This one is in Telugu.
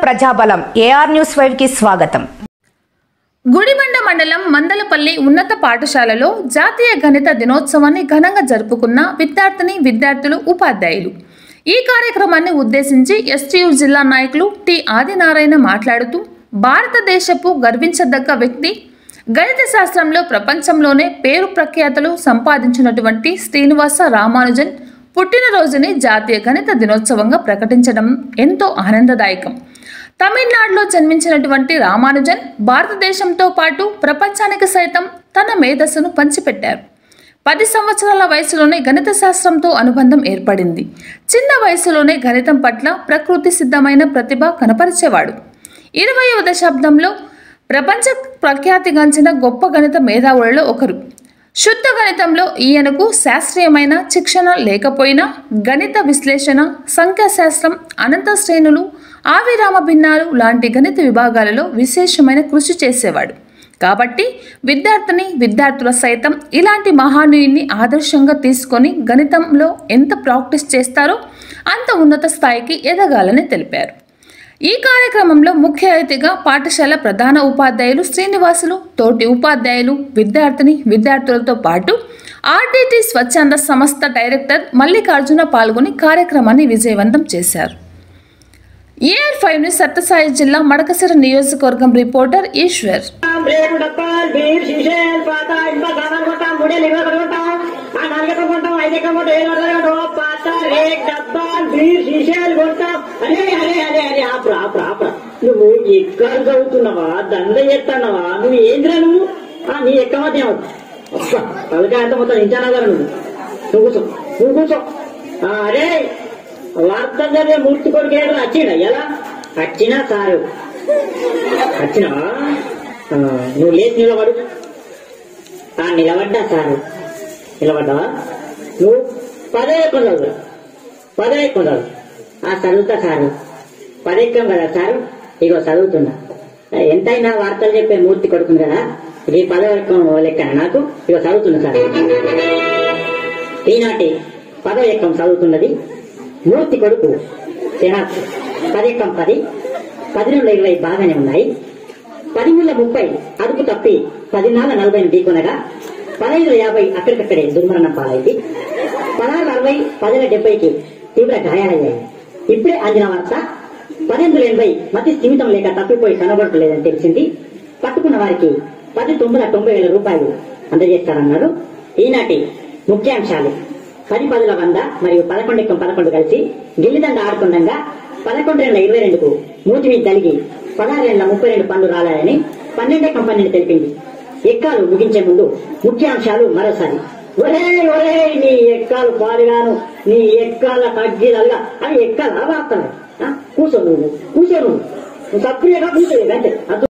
ప్రజాబలం ఏఆర్ న్యూస్ 5 కి స్వాగతం. గుడిబండ మండలం మందలపల్లి ఉన్నత పాఠశాలలో జాతీయ గణిత దినోత్సవాన్ని ఘనంగా జరుపుకున్న విద్యార్థులు ఉపాధ్యాయులు. ఈ కార్యక్రమాన్ని ఉద్దేశించి ఎస్టీయు జిల్లా నాయకులు టి ఆదినారాయణ మాట్లాడుతూ, భారతదేశపు గర్వించదగ్గ వ్యక్తి, గణిత శాస్త్రంలో ప్రపంచంలోనే పేరు ప్రఖ్యాతలు సంపాదించినటువంటి శ్రీనివాస రామానుజన్ పుట్టినరోజుని జాతీయ గణిత దినోత్సవంగా ప్రకటించడం ఎంతో ఆనందదాయకం. తమిళనాడులో జన్మించినటువంటి రామానుజన్ భారతదేశంతో పాటు ప్రపంచానికి సైతం తన మేధస్సును పంచిపెట్టారు. 10 సంవత్సరాల వయసులోనే గణిత శాస్త్రంతో అనుబంధం ఏర్పడింది. చిన్న వయసులోనే గణితం పట్ల ప్రకృతి సిద్ధమైన ప్రతిభ కనపరిచేవాడు. 20వ దశాబ్దంలో ప్రపంచ ప్రఖ్యాతిగాంచిన గొప్ప గణిత మేధావులలో ఒకరు. శుద్ధ గణితంలో ఈయనకు శాస్త్రీయమైన శిక్షణ లేకపోయినా గణిత విశ్లేషణ, సంఖ్యాశాస్త్రం, అనంత శ్రేణులు, ఆవిరామ భిన్నాలు లాంటి గణిత విభాగాలలో విశేషమైన కృషి చేసేవాడు. కాబట్టి విద్యార్థుల సైతం ఇలాంటి మహానీయుని ఆదర్శంగా తీసుకొని గణితంలో ఎంత ప్రాక్టీస్ చేస్తారో అంత ఉన్నత స్థాయికి ఎదగాలని తెలిపారు. ఈ కార్యక్రమంలో ముఖ్య అతిథిగా పాఠశాల ప్రధాన ఉపాధ్యాయులు శ్రీనివాసులు, తోటి ఉపాధ్యాయులు, విద్యార్థులతో పాటు ఆర్డిటి స్వచ్ఛంద సంస్థ డైరెక్టర్ మల్లికార్జున పాల్గొని కార్యక్రమాన్ని విజయవంతం చేశారు. AR5 న్యూస్ సత్యసాయి జిల్లా మడకసిర నియోజకవర్గం రిపోర్టర్ ఈశ్వర్. నువ్వు ఎక్కడ చదువుతున్నావా, దండ చేస్తున్నావా, నువ్వు ఏంద్రా నువ్వు నీ ఎక్క మధ్య తలకాయ అంత మొత్తం ఇంచానా కదా నువ్వు కూర్చో. అరే వార్త చదివే మూర్తి కొడుకు వచ్చిండ ఎలా వచ్చినా సారు వచ్చినావా? నువ్వు లేచి నిలబడు. నిలబడ్డా సారు నిలబడ్డావా? నువ్వు 10 ఎక్కువ చదువు చదువుతా సారు. 10 ఎక్కం కదా సారు, ఇగో చదువుతున్నా. ఎంతైనా వార్తలు చెప్పే మూర్తి కొడుకుంది కదా, ఇది 10 ఎక్కం లెక్కన నాకు. ఇగో చదువుతున్నా సార్. ఈనాటి 10 ఎక్కం చదువుతున్నది మూర్తి కొడుకు శనాథ్. 10 ఎక్కం 10, 10 నుండి 20 బాగానే ఉన్నాయి. 10 నుండి 30 అదుపు తప్పి 10 నాళ్ళ 40 ఢీకొనగా 15 50 అక్కడికక్కడే దుర్మరణం పాలైంది. 16 60 10 70కి తీవ్ర గాయాలయ్యాయి. ఇప్పుడే అందిన వార్త 18 80 మతి స్థిమితం లేక తప్పిపోయి కనబడలేదని తెలిసింది. పట్టుకున్న వారికి 10 90,000 రూపాయలు అందజేస్తారన్నారు. ఈనాటి ముఖ్యాంశాలు: 10 10ల 100 మరియు 11 ఎక్కం 11 కలిసి గిల్లిదండ ఆడుతుండగా 11 ఏళ్ల 22కు మూతి మీద తలిగి 16 ఏళ్ల 32 పనులు రాలని 12 ఎక్కం 12 తెలిపింది. ఎక్కాలు ముగించే ముందు ముఖ్యాంశాలు మరోసారి. ఒరే నీ ఎక్కాలు పాలుగాను, నీ ఎక్కాల తగ్గిలల్లా అవి ఎక్కాలా వార్తలు. కూర్చో నువ్వు సక్రియగా కూర్చోలేదు అంతే.